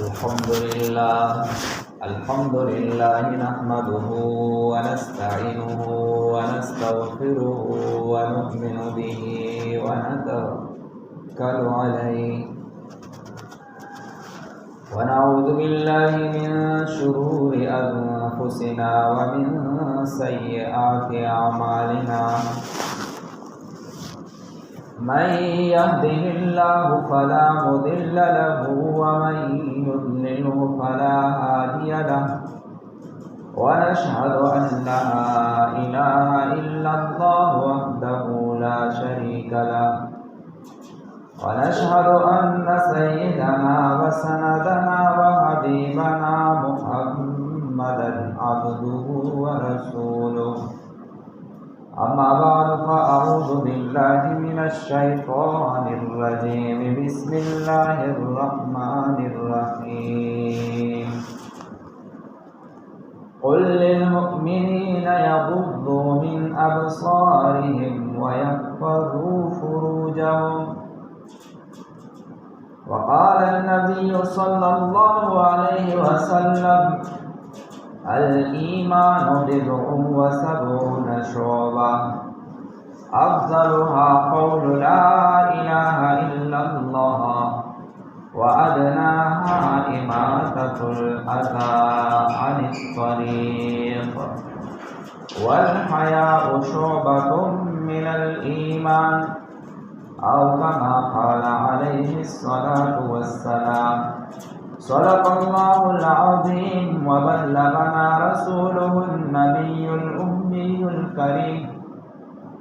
الحمد لله نحمده ونستعينه ونستغفره ونؤمن به ونتوكل عليه ونعوذ بالله من شرور أنفسنا ومن سيئات أعمالنا من يهده الله فلا مضل له ومن يضلله فلا هادي له ونشهد أن لا إله إلا الله وحده لا شريك له ونشهد أن سيدنا وسندنا وحبيبنا محمدا عبده ورسوله أما بعد فأعوذ بالله من الشيطان الرجيم بسم الله الرحمن الرحيم قل للمؤمنين يغضوا من أبصارهم ويحفظوا فروجهم وقال النبي صلى الله عليه وسلم الإيمان بضع وسبعون شعبة أفضلها قول لا إله إلا الله وأدناها إماتة الأذى عن الطريق والحياء شعبة من الإيمان أو كما قال عليه الصلاة والسلام صدق الله العظيم وبلغنا رسوله النبي الأمي الكريم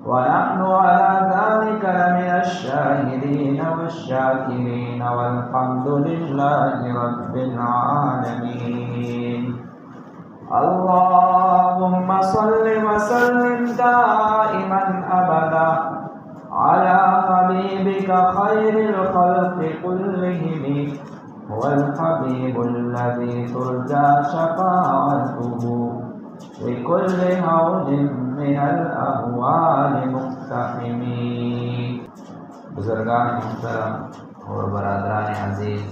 ونحن على ذلك لمن الشاهدين والشاكرين والحمد لله رب العالمين اللهم صل وسلم دائما أبدا على حبيبك خير الخلق كلهم هو الحبيب الذي ترجى شفاعته لكل هول من الأهوال مقتحم بزرگان محترم اور برادران عزیز،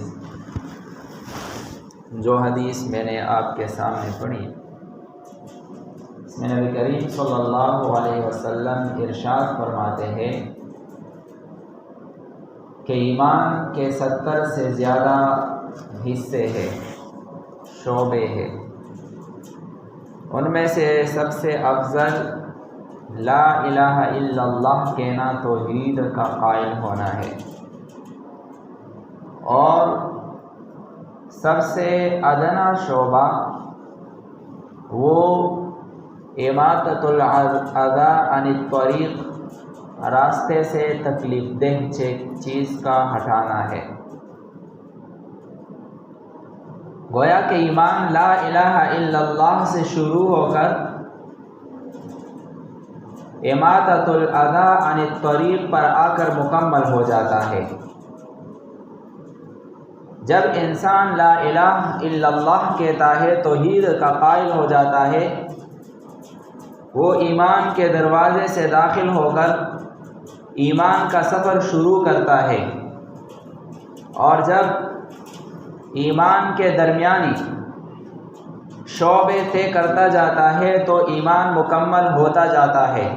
جو حدیث میں نے آپ کے سامنے پڑھی اس میں نبی کریم صلی اللہ علیہ وسلم ارشاد فرماتے ہیں کہ ایمان کے 70 سے زیادہ حصے ہیں، شعبے ہیں، ان میں سے سب سے افضل لا الہ الا اللہ کہنا توحید کا قائل ہونا ہے، اور سب سے ادنا شعبہ وہ اماطۃ الاذی عن الطریق، راستے سے تکلیف دہ چیز کا ہٹانا ہے۔ گویا کہ ایمان لا الہ الا اللہ سے شروع ہو کر اماطۃ الاذی عن الطریق پر آ کر مکمل ہو جاتا ہے۔ جب انسان لا الہ الا اللہ کہتا ہے، توحید کا قائل ہو جاتا ہے، وہ ایمان کے دروازے سے داخل ہو کر ایمان کا سفر شروع کرتا ہے، اور جب ایمان کے درمیانی شعبے طے کرتا جاتا ہے تو ایمان مکمل ہوتا جاتا ہے۔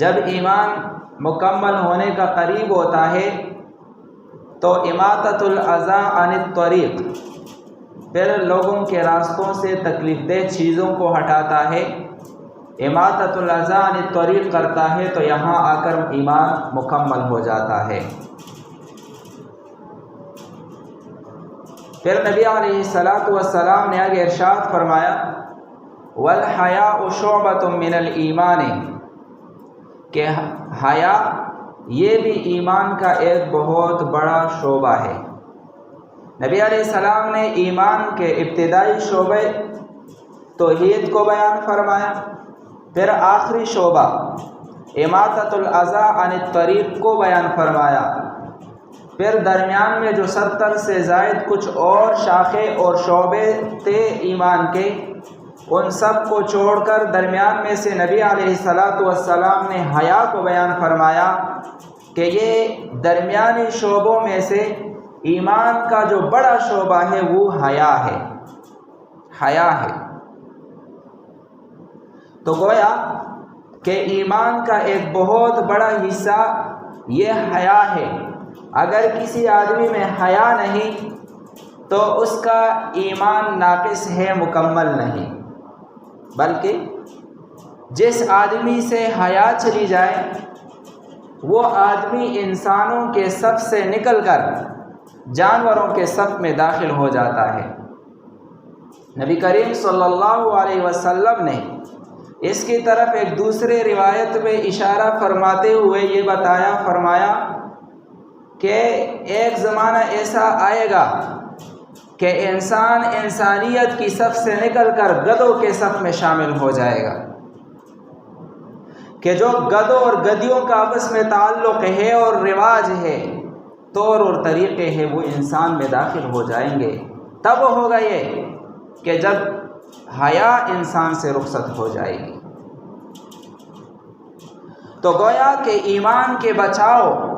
جب ایمان مکمل ہونے کا قریب ہوتا ہے تو اماطۃ الاذی عن الطریق، پھر لوگوں کے راستوں سے تکلیف دہ چیزوں کو ہٹاتا ہے، اماطۃ الاذی عن الطریق کرتا ہے، تو یہاں آ کر ایمان مکمل ہو جاتا ہے۔ پھر نبی علیہ السلام نے آگے ارشاد فرمایا والحیاء شعبۃ من الایمان، کہ حیا یہ بھی ایمان کا ایک بہت بڑا شعبہ ہے۔ نبی علیہ السلام نے ایمان کے ابتدائی شعبے توحید کو بیان فرمایا، پھر آخری شعبہ اماطۃ الاذی عن الطریق کو بیان فرمایا، پھر درمیان میں جو 70 سے زائد کچھ اور شاخے اور شعبے تھے ایمان کے، ان سب کو چھوڑ کر درمیان میں سے نبی علیہ السلام نے حیا کو بیان فرمایا کہ یہ درمیانی شعبوں میں سے ایمان کا جو بڑا شعبہ ہے وہ حیا ہے، حیا ہے۔ تو گویا کہ ایمان کا ایک بہت بڑا حصہ یہ حیا ہے۔ اگر کسی آدمی میں حیا نہیں تو اس کا ایمان ناقص ہے، مکمل نہیں۔ بلکہ جس آدمی سے حیا چلی جائے وہ آدمی انسانوں کے صف سے نکل کر جانوروں کے صف میں داخل ہو جاتا ہے۔ نبی کریم صلی اللہ علیہ وسلم نے اس کی طرف ایک دوسرے روایت میں اشارہ فرماتے ہوئے یہ بتایا، فرمایا کہ ایک زمانہ ایسا آئے گا کہ انسان انسانیت کی صف سے نکل کر گدھوں کے صف میں شامل ہو جائے گا، کہ جو گدھوں اور گدھیوں کا آپس میں تعلق ہے اور رواج ہے، طور اور طریقے ہیں، وہ انسان میں داخل ہو جائیں گے۔ تب ہوگا یہ کہ جب حیا انسان سے رخصت ہو جائے گی۔ تو گویا کہ ایمان کے بچاؤ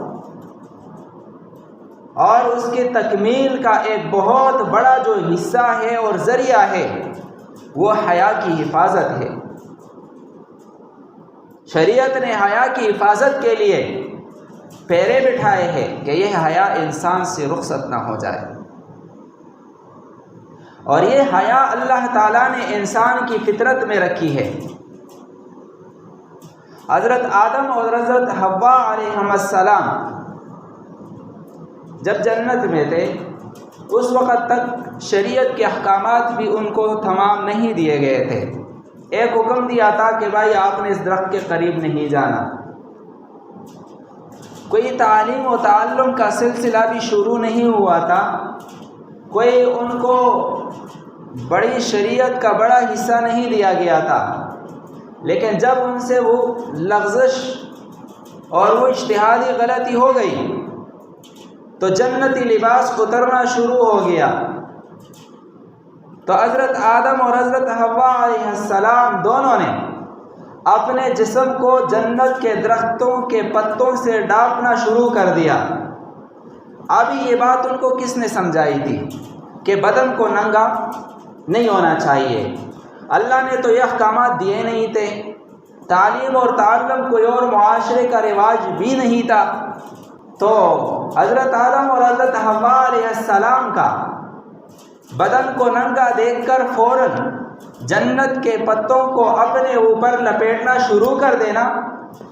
اور اس کی تکمیل کا ایک بہت بڑا جو حصہ ہے اور ذریعہ ہے وہ حیا کی حفاظت ہے۔ شریعت نے حیا کی حفاظت کے لیے پہرے بٹھائے ہیں کہ یہ حیا انسان سے رخصت نہ ہو جائے، اور یہ حیا اللہ تعالیٰ نے انسان کی فطرت میں رکھی ہے۔ حضرت آدم اور حضرت حوا علیہم السلام جب جنت میں تھے اس وقت تک شریعت کے احکامات بھی ان کو تمام نہیں دیے گئے تھے۔ ایک حکم دیا تھا کہ بھائی آپ نے اس درخت کے قریب نہیں جانا۔ کوئی تعلیم و تعلم کا سلسلہ بھی شروع نہیں ہوا تھا، کوئی ان کو بڑی شریعت کا بڑا حصہ نہیں دیا گیا تھا۔ لیکن جب ان سے وہ لغزش اور وہ اجتہادی غلطی ہو گئی تو جنتی لباس اترنا شروع ہو گیا۔ تو حضرت آدم اور حضرت حوا علیہ السلام دونوں نے اپنے جسم کو جنت کے درختوں کے پتوں سے ڈانپنا شروع کر دیا۔ ابھی یہ بات ان کو کس نے سمجھائی تھی کہ بدن کو ننگا نہیں ہونا چاہیے؟ اللہ نے تو یہ احکامات دیے نہیں تھے، تعلیم اور تعلم کوئی اور معاشرے کا رواج بھی نہیں تھا۔ تو حضرت آدم اور حضرت حوا علیہ السلام کا بدن کو ننگا دیکھ کر فوراً جنت کے پتوں کو اپنے اوپر لپیٹنا شروع کر دینا،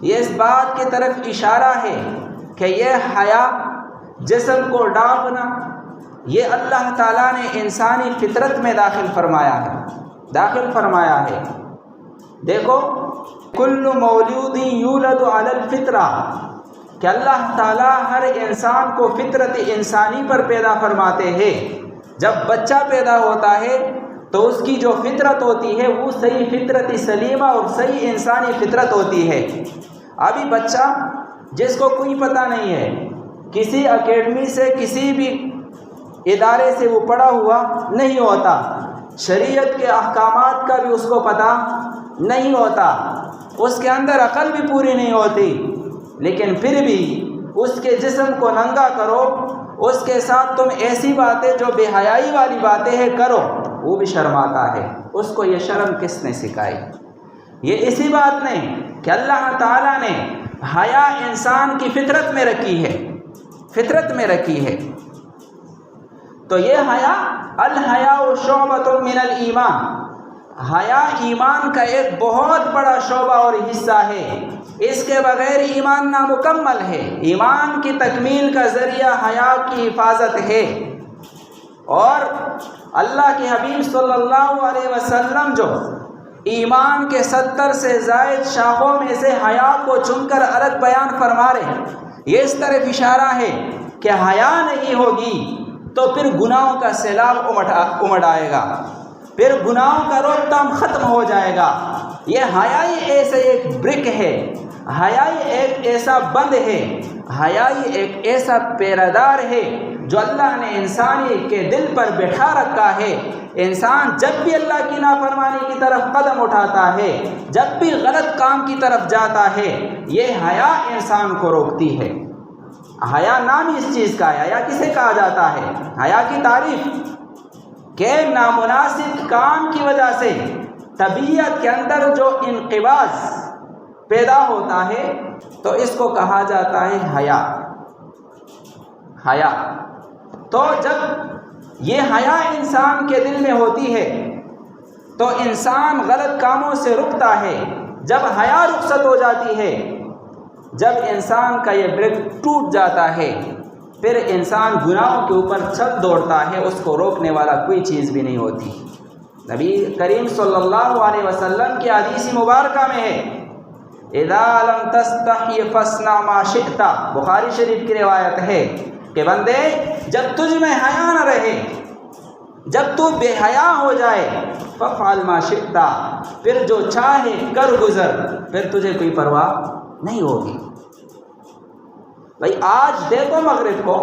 یہ اس بات کی طرف اشارہ ہے کہ یہ حیا، جسم کو ڈانپنا، یہ اللہ تعالیٰ نے انسانی فطرت میں داخل فرمایا ہے۔ دیکھو، کل مولود یولد علی الفطرہ، کہ اللہ تعالیٰ ہر انسان کو فطرت انسانی پر پیدا فرماتے ہیں۔ جب بچہ پیدا ہوتا ہے تو اس کی جو فطرت ہوتی ہے وہ صحیح فطرت سلیمہ اور صحیح انسانی فطرت ہوتی ہے۔ ابھی بچہ جس کو کوئی پتہ نہیں ہے، کسی اکیڈمی سے کسی بھی ادارے سے وہ پڑھا ہوا نہیں ہوتا، شریعت کے احکامات کا بھی اس کو پتہ نہیں ہوتا، اس کے اندر عقل بھی پوری نہیں ہوتی، لیکن پھر بھی اس کے جسم کو ننگا کرو، اس کے ساتھ تم ایسی باتیں جو بے حیائی والی باتیں ہیں کرو، وہ بھی شرماتا ہے۔ اس کو یہ شرم کس نے سکھائی؟ یہ اسی بات نے کہ اللہ تعالیٰ نے حیا انسان کی فطرت میں رکھی ہے۔ تو یہ حیا، الحیاء شعبۃ من الایمان، حیا ایمان کا ایک بہت بڑا شعبہ اور حصہ ہے۔ اس کے بغیر ایمان نامکمل ہے۔ ایمان کی تکمیل کا ذریعہ حیا کی حفاظت ہے۔ اور اللہ کے حبیب صلی اللہ علیہ وسلم جو ایمان کے 70 سے زائد شاخوں میں سے حیا کو چن کر الگ بیان فرما رہے ہیں، یہ اس طرف اشارہ ہے کہ حیا نہیں ہوگی تو پھر گناہوں کا سیلاب امڑ آئے گا، پھر گناہوں کا روک تھام ختم ہو جائے گا۔ یہ حیا ہی ایسے ایک برک ہے، حیا ہی ایک ایسا بند ہے، حیا ہی ایک ایسا پیرادار ہے جو اللہ نے انسانی کے دل پر بٹھا رکھا ہے۔ انسان جب بھی اللہ کی نافرمانی کی طرف قدم اٹھاتا ہے، جب بھی غلط کام کی طرف جاتا ہے، یہ حیا انسان کو روکتی ہے۔ حیا نام اس چیز کا ہے۔ حیا کسے کہا جاتا ہے؟ حیا کی تعریف کہ نامناسب کام کی وجہ سے طبیعت کے اندر جو انقباض پیدا ہوتا ہے تو اس کو کہا جاتا ہے حیا۔ حیا تو جب یہ حیا انسان کے دل میں ہوتی ہے تو انسان غلط کاموں سے رکتا ہے۔ جب حیا رخصت ہو جاتی ہے، جب انسان کا یہ بریک ٹوٹ جاتا ہے، پھر انسان گناہوں کے اوپر چل دوڑتا ہے، اس کو روکنے والا کوئی چیز بھی نہیں ہوتی۔ نبی کریم صلی اللہ علیہ وسلم کی حدیث مبارکہ میں ہے اذا لم تستحی فاصنع ما شئت، بخاری شریف کی روایت ہے کہ بندے جب تجھ میں حیا نہ رہے، جب تو بے حیا ہو جائے، فافعل ما شئت، پھر جو چاہے کر گزر، پھر تجھے کوئی پرواہ نہیں ہوگی۔ بھائی آج دیکھو مغرب کو،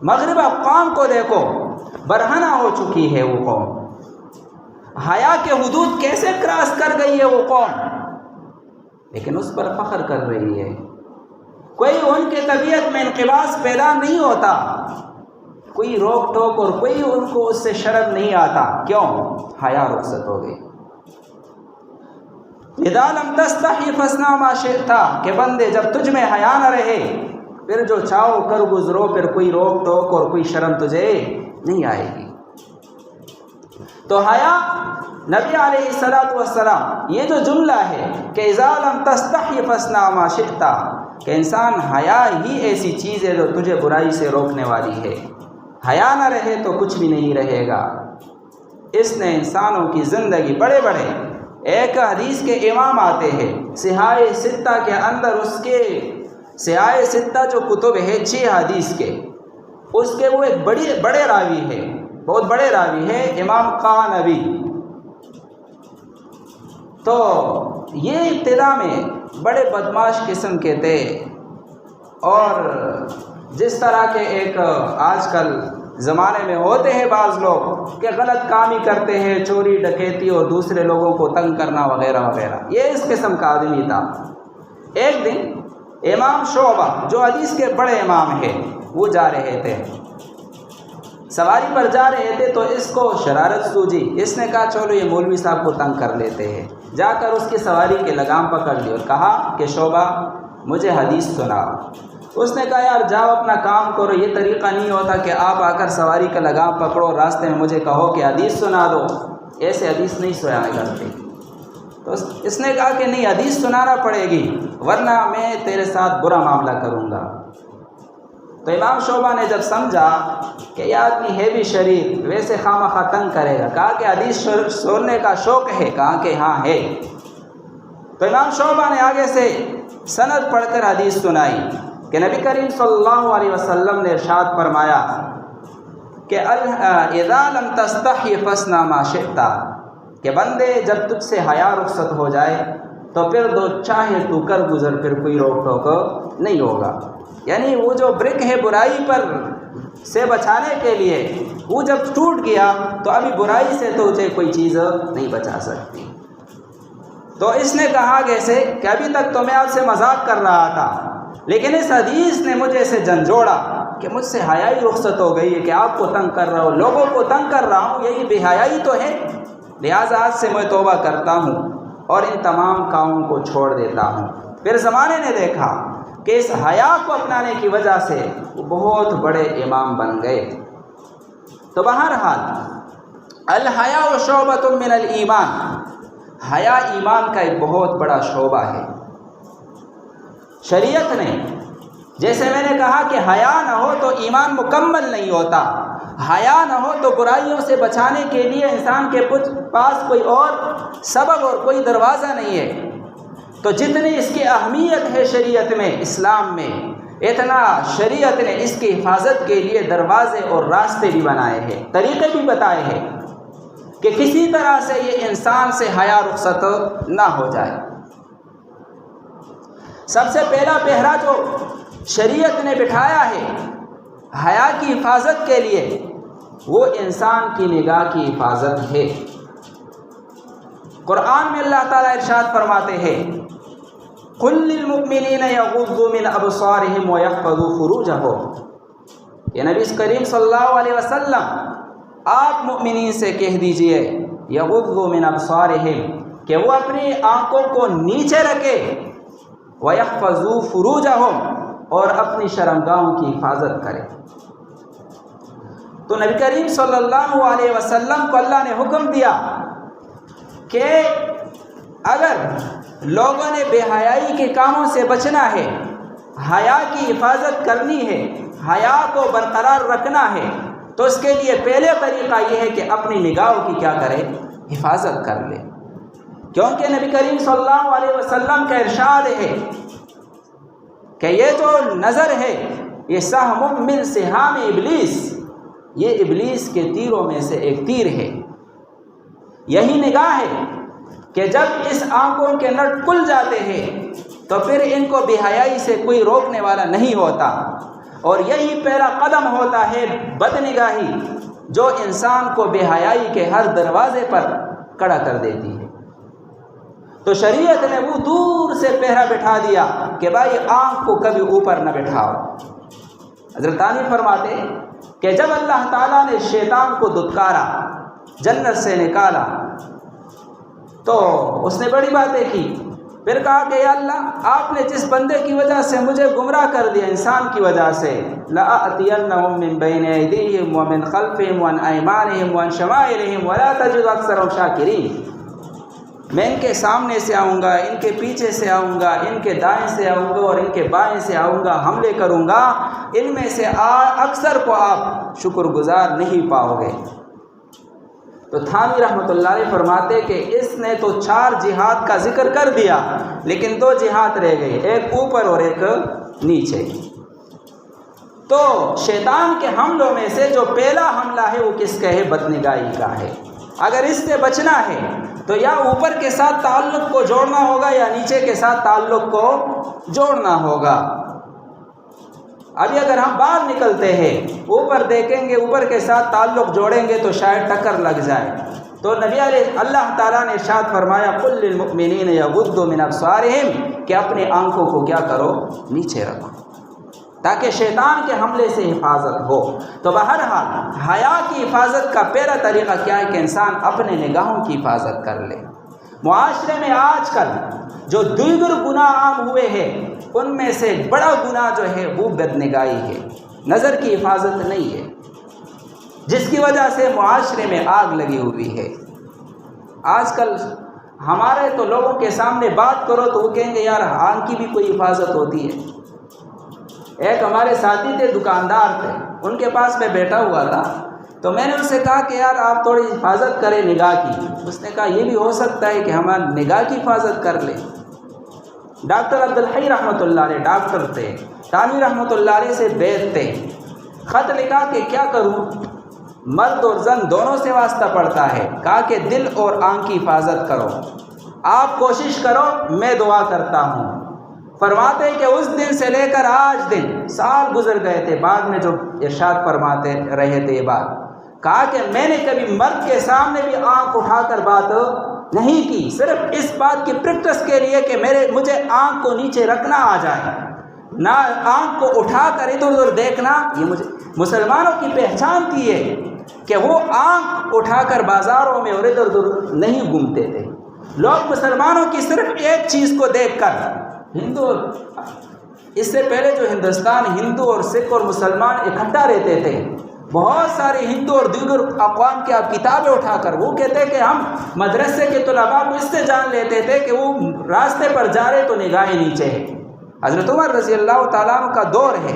مغرب اقوام کو دیکھو، برہنہ ہو چکی ہے وہ قوم، حیا کے حدود کیسے کراس کر گئی ہے وہ قوم، لیکن اس پر فخر کر رہی ہے۔ کوئی ان کے طبیعت میں انقباض پیدا نہیں ہوتا، کوئی روک ٹوک اور کوئی ان کو اس سے شرم نہیں آتا۔ کیوں؟ حیا رخصت ہو گئی۔ اذا لم تستحی فاصنع ما شئت، کہ بندے جب تجھ میں حیا نہ رہے، پھر جو چاہو کر گزرو، پھر کوئی روک ٹوک اور کوئی شرم تجھے نہیں آئے گی۔ تو حیا نبی علیہ الصلوۃ والسلام یہ جو جملہ ہے کہ اذا لم تستحی فاصنع ما شئت، کہ انسان حیا ہی ایسی چیز ہے جو تجھے برائی سے روکنے والی ہے۔ حیا نہ رہے تو کچھ بھی نہیں رہے گا۔ اس نے انسانوں کی زندگی، بڑے بڑے ایک حدیث کے امام آتے ہیں صحاح ستہ کے اندر، اس کے صحاح ستہ جو کتب ہے 6 حدیث کے، اس کے وہ ایک بڑے راوی ہے، بہت بڑے راوی ہے، امام قانبی۔ تو یہ ابتدا میں بڑے بدماش قسم کے تھے، اور جس طرح کے ایک آج کل زمانے میں ہوتے ہیں بعض لوگ کہ غلط کام ہی کرتے ہیں، چوری ڈکیتی اور دوسرے لوگوں کو تنگ کرنا وغیرہ وغیرہ، یہ اس قسم کا آدمی تھا۔ ایک دن امام شعبہ جو حدیث کے بڑے امام ہیں، وہ جا رہے تھے، سواری پر جا رہے تھے، تو اس کو شرارت سوجی، اس نے کہا چلو یہ مولوی صاحب کو تنگ کر لیتے ہیں۔ جا کر اس کی سواری کے لگام پکڑ لی اور کہا کہ شعبہ مجھے حدیث سنا۔ اس نے کہا یار جاؤ اپنا کام کرو، یہ طریقہ نہیں ہوتا کہ آپ آ کر سواری کا لگام پکڑو، راستے میں مجھے کہو کہ حدیث سنا دو، ایسے حدیث نہیں سنا کرتے۔ تو اس نے کہا کہ نہیں، حدیث سنانا پڑے گی ورنہ میں تیرے ساتھ برا معاملہ کروں گا۔ تو امام شعبہ نے جب سمجھا کہ یہ آدمی ہے بھی شریف، ویسے خواہ تنگ کرے گا، کہا کہ حدیث سننے کا شوق ہے؟ کہا کہ ہاں ہے۔ تو امام شعبہ نے آگے سے سند پڑھ کر حدیث سنائی کہ نبی کریم صلی اللہ علیہ وسلم نے ارشاد فرمایا کہ اذا لم تستحی فاصنع ما شئت، کہ بندے جب تجھ سے حیا رخصت ہو جائے تو پھر جو چاہے تو کر گزر، پھر کوئی روک ٹوک نہیں ہوگا۔ یعنی وہ جو برک ہے برائی پر سے بچانے کے لیے، وہ جب ٹوٹ گیا تو ابھی برائی سے تو اسے کوئی چیز نہیں بچا سکتی۔ تو اس نے کہا کیسے کہ ابھی تک تو میں آپ سے مذاق کر رہا تھا، لیکن اس حدیث نے مجھے اسے جھنجھوڑا کہ مجھ سے حیائی رخصت ہو گئی ہے کہ آپ کو تنگ کر رہا ہوں، لوگوں کو تنگ کر رہا ہوں، یہی بے حیائی تو ہے۔ لہٰذا آج سے میں توبہ کرتا ہوں اور ان تمام کاموں کو چھوڑ دیتا ہوں۔ پھر زمانے نے دیکھا کہ اس حیا کو اپنانے کی وجہ سے وہ بہت بڑے امام بن گئے۔ تو بہرحال الحیاء شعبۃ من الایمان، حیا ایمان کا ایک بہت بڑا شعبہ ہے۔ شریعت نے، جیسے میں نے کہا کہ حیا نہ ہو تو ایمان مکمل نہیں ہوتا، حیا نہ ہو تو برائیوں سے بچانے کے لیے انسان کے پاس کوئی اور سبب اور کوئی دروازہ نہیں ہے۔ تو جتنی اس کی اہمیت ہے شریعت میں، اسلام میں، اتنا شریعت نے اس کی حفاظت کے لیے دروازے اور راستے بھی بنائے ہیں، طریقے بھی بتائے ہیں کہ کسی طرح سے یہ انسان سے حیا رخصت نہ ہو جائے۔ سب سے پہلا پہرا جو شریعت نے بٹھایا ہے حیا کی حفاظت کے لیے، وہ انسان کی نگاہ کی حفاظت ہے۔ قرآن میں اللہ تعالیٰ ارشاد فرماتے ہیں قل للمؤمنین یغضوا من ابصارہم ویحفظوا فروجہم، کہ نبی کریم صلی اللہ علیہ وسلم آپ مؤمنین سے کہہ دیجئے یغضوا من ابصارہم، کہ وہ اپنی آنکھوں کو نیچے رکھے، ویحفظوا فروجہم، اور اپنی شرمگاہوں کی حفاظت کرے۔ تو نبی کریم صلی اللہ علیہ وسلم کو اللہ نے حکم دیا کہ اگر لوگوں نے بے حیائی کے کاموں سے بچنا ہے، حیا کی حفاظت کرنی ہے، حیا کو برقرار رکھنا ہے، تو اس کے لیے پہلے طریقہ یہ ہے کہ اپنی نگاہوں کی کیا کرے؟ حفاظت کر لے، کیونکہ نبی کریم صلی اللہ علیہ وسلم کا ارشاد ہے کہ یہ جو نظر ہے یہ سہم من سہام ابلیس، یہ ابلیس کے تیروں میں سے ایک تیر ہے۔ یہی نگاہ ہے کہ جب اس آنکھوں کے نٹ کھل جاتے ہیں تو پھر ان کو بے حیائی سے کوئی روکنے والا نہیں ہوتا، اور یہی پہلا قدم ہوتا ہے بدنگاہی، جو انسان کو بے حیائی کے ہر دروازے پر کھڑا کر دیتی ہے۔ تو شریعت نے وہ دور سے پہرا بٹھا دیا کہ بھائی آنکھ کو کبھی اوپر نہ بٹھاؤ۔ حضرت علی فرماتے کہ جب اللہ تعالیٰ نے شیطان کو دھتکارا، جنت سے نکالا، تو اس نے بڑی باتیں کی، پھر کہا کہ یا اللہ آپ نے جس بندے کی وجہ سے مجھے گمراہ کر دیا، انسان کی وجہ سے، لَأَأْتِيَنَّهُم مِّن بَيْنِ أَيْدِيهِمْ وَمِنْ خَلْفِهِمْ وَعَنْ أَيْمَانِهِمْ وَعَنْ شَمَائِلِهِمْ وَلَا تَجِدُ أَكْثَرَهُمْ شَاكِرِينَ، میں ان کے سامنے سے آؤں گا، ان کے پیچھے سے آؤں گا، ان کے دائیں سے آؤں گا اور ان کے بائیں سے آؤں گا، حملے کروں گا، ان میں سے اکثر کو آپ شکر گزار نہیں پاؤ گے۔ تو تھانوی رحمۃ اللہ علیہ فرماتے کہ اس نے تو 4 جہاد کا ذکر کر دیا، لیکن 2 جہاد رہ گئے، ایک اوپر اور ایک نیچے۔ تو شیطان کے حملوں میں سے جو پہلا حملہ ہے وہ کس کا ہے؟ بدنگاہی کا ہے۔ اگر اس سے بچنا ہے تو یا اوپر کے ساتھ تعلق کو جوڑنا ہوگا یا نیچے کے ساتھ تعلق کو جوڑنا ہوگا۔ ابھی اگر ہم باہر نکلتے ہیں، اوپر دیکھیں گے، اوپر کے ساتھ تعلق جوڑیں گے تو شاید ٹکر لگ جائے۔ تو نبی علیہ اللہ تعالیٰ نے ارشاد فرمایا قل للمؤمنین یغضوا من ابصارہم، کہ اپنے آنکھوں کو کیا کرو؟ نیچے رکھو، تاکہ شیطان کے حملے سے حفاظت ہو۔ تو بہرحال حیا کی حفاظت کا پہلا طریقہ کیا ہے کہ انسان اپنے نگاہوں کی حفاظت کر لے۔ معاشرے میں آج کل جو دیگر گناہ عام ہوئے ہیں ان میں سے بڑا گناہ جو ہے وہ بدنگاہی ہے، نظر کی حفاظت نہیں ہے، جس کی وجہ سے معاشرے میں آگ لگی ہوئی ہے۔ آج کل ہمارے تو لوگوں کے سامنے بات کرو تو وہ کہیں گے یار آنکھ کی بھی کوئی حفاظت ہوتی ہے۔ ایک ہمارے ساتھی تھے، دکاندار تھے، ان کے پاس میں بیٹھا ہوا تھا، تو میں نے ان سے کہا کہ یار آپ تھوڑی حفاظت کریں نگاہ کی۔ اس نے کہا یہ بھی ہو سکتا ہے کہ ہم نگاہ کی حفاظت کر لیں۔ ڈاکٹر عبدالحی رحمۃ اللہ علیہ ڈاکٹر تھے، تھانوی رحمۃ اللہ علیہ سے بیت تھے، خط لکھا کہ کیا کروں، مرد اور زن دونوں سے واسطہ پڑتا ہے، کہا کہ دل اور آنکھ کی حفاظت کرو، آپ کوشش کرو، میں دعا کرتا ہوں۔ فرماتے کہ اس دن سے لے کر آج دن سال گزر گئے تھے، بعد میں جو ارشاد فرماتے رہے تھے یہ بات، کہا کہ میں نے کبھی مرد کے سامنے بھی آنکھ اٹھا کر بات نہیں کی، صرف اس بات کی پریکٹس کے لیے کہ مجھے آنکھ کو نیچے رکھنا آ جائے، نہ آنکھ کو اٹھا کر ادھر ادھر دیکھنا۔ یہ مجھے مسلمانوں کی پہچان تھی ہے کہ وہ آنکھ اٹھا کر بازاروں میں اور ادھر ادھر نہیں گھومتے تھے۔ لوگ مسلمانوں کی صرف ایک چیز کو دیکھ کر، ہندو، اس سے پہلے جو ہندوستان ہندو اور سکھ اور مسلمان اکٹھا رہتے تھے، بہت سارے ہندو اور دیگر اقوام کی آپ کتابیں اٹھا کر وہ کہتے کہ ہم مدرسے کے طلباء کو اس سے جان لیتے تھے کہ وہ راستے پر جا رہے تو نگاہیں نیچے ہے۔ حضرت عمر رضی اللہ تعالیٰ عنہ کا دور ہے،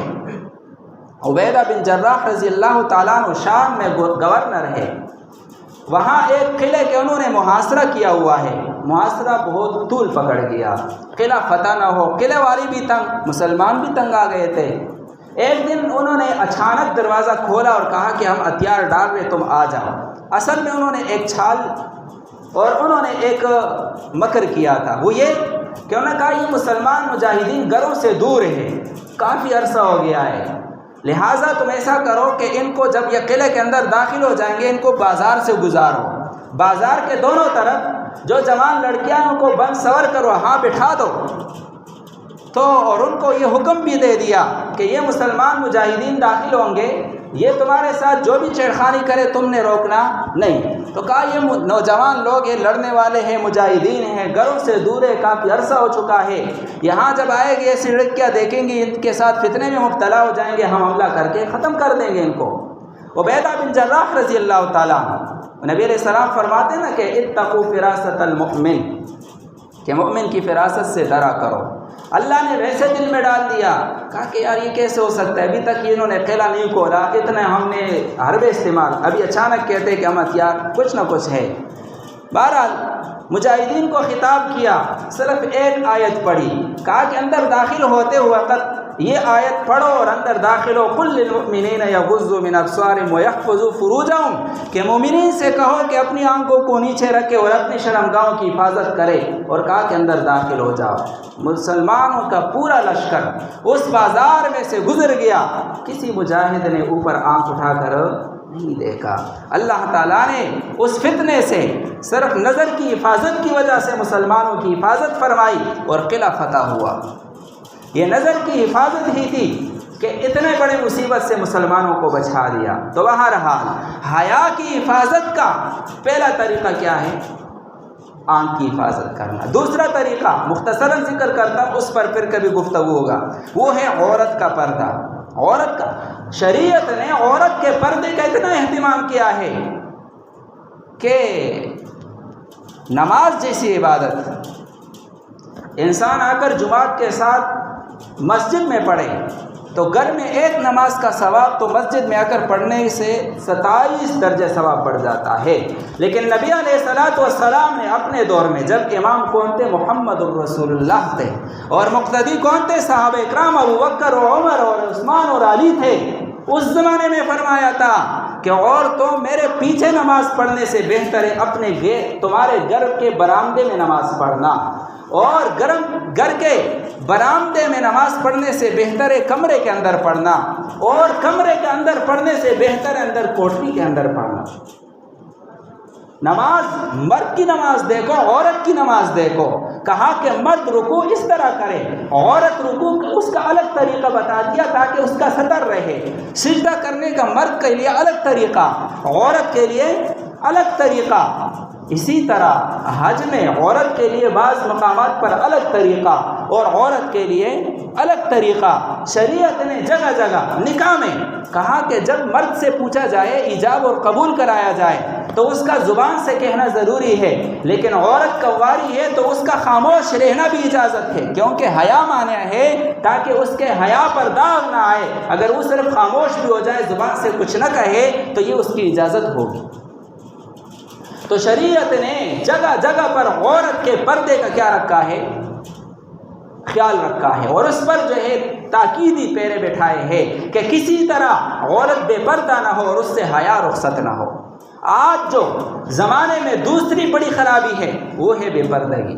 عبیدہ بن جراح رضی اللہ تعالیٰ عنہ شام میں گورنر ہے، وہاں ایک قلعے کے انہوں نے محاصرہ کیا ہوا ہے، محاصرہ بہت طول پکڑ گیا، قلعہ فتح نہ ہو، قلعے والی بھی تنگ، مسلمان بھی تنگ آ گئے تھے۔ ایک دن انہوں نے اچانک دروازہ کھولا اور کہا کہ ہم ہتھیار ڈال رہے، تم آ جاؤ۔ اصل میں انہوں نے ایک چھال اور انہوں نے ایک مکر کیا تھا، وہ یہ کہ انہوں نے کہا یہ مسلمان مجاہدین گھروں سے دور ہیں، کافی عرصہ ہو گیا ہے، لہٰذا تم ایسا کرو کہ ان کو جب یہ قلعے کے اندر داخل ہو جائیں گے ان کو بازار سے گزارو، بازار کے دونوں طرف جو جوان لڑکیاں ان کو بند سور کر وہاں بٹھا دو، تو اور ان کو یہ حکم بھی دے دیا کہ یہ مسلمان مجاہدین داخل ہوں گے، یہ تمہارے ساتھ جو بھی چھیڑخانی کرے تم نے روکنا نہیں۔ تو کہا یہ نوجوان لوگ یہ لڑنے والے ہیں، مجاہدین ہیں، گھروں سے دور ہے، کافی عرصہ ہو چکا ہے، یہاں جب آئے گی ایسی لڑکیاں دیکھیں گی ان کے ساتھ فتنے میں مبتلا ہو جائیں گے، ہم حملہ کر کے ختم کر دیں گے ان کو۔ عبیدہ بن جراح رضی اللہ تعالیٰ نبی علیہ السلام فرماتے ہیں نا کہ اتقوا فراست المؤمن، کہ مومن کی فراست سے ڈرا کرو۔ اللہ نے ویسے دل میں ڈال دیا، کہا کہ یار یہ کیسے ہو سکتا ہے، ابھی تک انہوں نے قلعہ نہیں کھولا، اتنے ہم نے حربے استعمال، ابھی اچانک کہتے کہ ہم ہتھیار، کچھ نہ کچھ ہے۔ بہرحال مجاہدین کو خطاب کیا، صرف ایک آیت پڑھی، کہا کہ اندر داخل ہوتے وقت یہ آیت پڑھو اور اندر داخل ہو، قل للمؤمنین یغضوا من ابصارہم ویحفظوا فروجہم، کہ مومنین سے کہو کہ اپنی آنکھوں کو نیچے رکھے اور اپنی شرمگاہوں کی حفاظت کرے، اور کہا کہ اندر داخل ہو جاؤ۔ مسلمانوں کا پورا لشکر اس بازار میں سے گزر گیا، کسی مجاہد نے اوپر آنکھ اٹھا کر نہیں دیکھا۔ اللہ تعالیٰ نے اس فتنے سے صرف نظر کی حفاظت کی وجہ سے مسلمانوں کی حفاظت فرمائی اور قلعہ فتح ہوا۔ یہ نظر کی حفاظت ہی تھی کہ اتنے بڑے مصیبت سے مسلمانوں کو بچا دیا۔ تو بہرحال حیا کی حفاظت کا پہلا طریقہ کیا ہے؟ آنکھ کی حفاظت کرنا۔ دوسرا طریقہ مختصراً ذکر کرتا ہوں، اس پر پھر کبھی گفتگو ہوگا، وہ ہے عورت کا پردہ۔ عورت کا شریعت نے عورت کے پردے کا اتنا اہتمام کیا ہے کہ نماز جیسی عبادت انسان آ کر جماعت کے ساتھ مسجد میں پڑھے تو گھر میں ایک نماز کا ثواب تو مسجد میں آ کر پڑھنے سے 27 درجہ ثواب بڑھ جاتا ہے۔ لیکن نبی علیہ الصلوۃ والسلام نے اپنے دور میں، جب امام کون تھے؟ محمد الرسول اللہ تھے، اور مقتدی کون تھے؟ صحابہ اکرام ابو بکر اور عمر اور عثمان اور علی تھے۔ اس زمانے میں فرمایا تھا کہ عورتوں میرے پیچھے نماز پڑھنے سے بہتر ہے اپنے تمہارے گھر کے برآمدے میں نماز پڑھنا، اور گھر کے برآمدے میں نماز پڑھنے سے بہتر ہے کمرے کے اندر پڑھنا، اور کمرے کے اندر پڑھنے سے بہتر ہے اندر کوٹری کے اندر پڑھنا۔ نماز، مرد کی نماز دیکھو، عورت کی نماز دیکھو، کہا کہ مرد رکوع اس طرح کرے، عورت رکوع اس کا الگ طریقہ بتا دیا تاکہ اس کا ستر رہے۔ سجدہ کرنے کا مرد کے لیے الگ طریقہ، عورت کے لیے الگ طریقہ۔ اسی طرح حج میں عورت کے لیے بعض مقامات پر الگ طریقہ اور عورت کے لیے الگ طریقہ۔ شریعت نے جگہ جگہ نکاح میں کہا کہ جب مرد سے پوچھا جائے، ایجاب اور قبول کرایا جائے تو اس کا زبان سے کہنا ضروری ہے، لیکن عورت کنواری ہے تو اس کا خاموش رہنا بھی اجازت ہے، کیونکہ حیا مانا ہے تاکہ اس کے حیا پر داغ نہ آئے۔ اگر وہ صرف خاموش بھی ہو جائے، زبان سے کچھ نہ کہے، تو یہ اس کی اجازت ہوگی۔ تو شریعت نے جگہ جگہ پر عورت کے پردے کا کیا رکھا ہے؟ خیال رکھا ہے، اور اس پر جو ہے تاکیدی پیرے بٹھائے ہیں کہ کسی طرح عورت بے پردہ نہ ہو اور اس سے حیا رخصت نہ ہو۔ آج جو زمانے میں دوسری بڑی خرابی ہے وہ ہے بے پردگی۔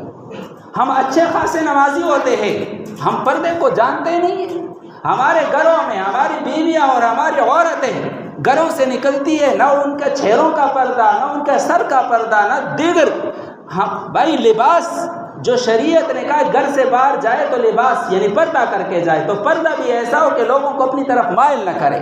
ہم اچھے خاصے نمازی ہوتے ہیں، ہم پردے کو جانتے نہیں ہیں۔ ہمارے گھروں میں ہماری بیویاں اور ہماری عورتیں گھروں سے نکلتی ہے، نہ ان کے چہروں کا پردہ، نہ ان کے سر کا پردہ، نہ دیگر بھائی لباس جو شریعت نے کہا گھر سے باہر جائے تو لباس یعنی پردہ کر کے جائے، تو پردہ بھی ایسا ہو کہ لوگوں کو اپنی طرف مائل نہ کرے۔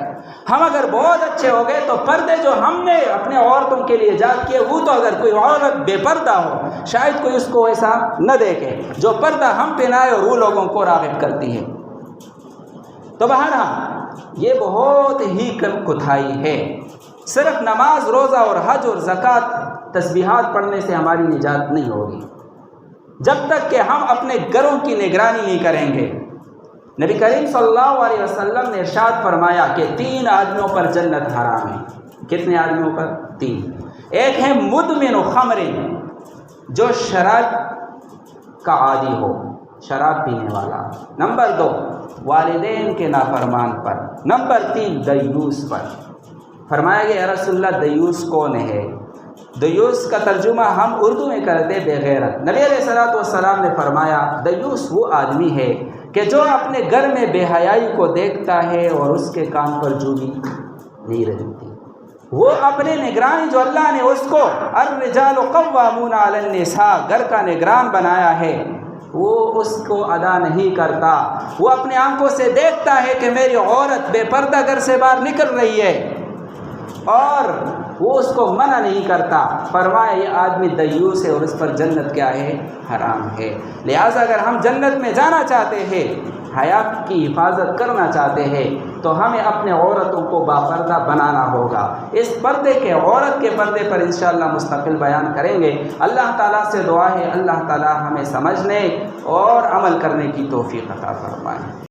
ہم اگر بہت اچھے ہو گئے تو پردے جو ہم نے اپنے عورتوں کے لیے ایجاد کیے، وہ تو اگر کوئی عورت بے پردہ ہو شاید کوئی اس کو ایسا نہ دیکھے، جو پردہ ہم پہنائے اور وہ لوگوں کو راغب کرتی ہے۔ تو بہرحال یہ بہت ہی کم کوتاہی ہے۔ صرف نماز، روزہ اور حج اور زکوٰۃ، تسبیحات پڑھنے سے ہماری نجات نہیں ہوگی جب تک کہ ہم اپنے گھروں کی نگرانی نہیں کریں گے۔ نبی کریم صلی اللہ علیہ وسلم نے ارشاد فرمایا کہ 3 آدمیوں پر جنت حرام ہے۔ کتنے آدمیوں پر؟ 3۔ ایک ہے مدمن خمر، جو شراب کا عادی ہو، شراب پینے والا۔ نمبر 2 والدین کے نافرمان پر۔ نمبر 3 دیوس پر۔ فرمایا گیا یا رسول اللہ دیوس کون ہے؟ دیوس کا ترجمہ ہم اردو میں کرتے بے غیرت۔ نبی علیہ الصلوۃ والسلام نے فرمایا دیوس وہ آدمی ہے کہ جو اپنے گھر میں بے حیائی کو دیکھتا ہے اور اس کے کان پر جوبی نہیں رہتی۔ وہ اپنے نگرانی جو اللہ نے اس کو الرجال قوامون علی النساء، گھر کا نگران بنایا ہے، وہ اس کو ادا نہیں کرتا، وہ اپنے آنکھوں سے دیکھتا ہے کہ میری عورت بے پردہ گھر سے باہر نکل رہی ہے اور وہ اس کو منع نہیں کرتا، فرمایا یہ آدمی دیوس ہے اور اس پر جنت کیا ہے؟ حرام ہے۔ لہٰذا اگر ہم جنت میں جانا چاہتے ہیں، حیا کی حفاظت کرنا چاہتے ہیں، تو ہمیں اپنے عورتوں کو باپردہ بنانا ہوگا۔ اس پردے کے، عورت کے پردے پر انشاءاللہ مستقل بیان کریں گے۔ اللہ تعالیٰ سے دعا ہے اللہ تعالیٰ ہمیں سمجھنے اور عمل کرنے کی توفیق عطا فرمائے۔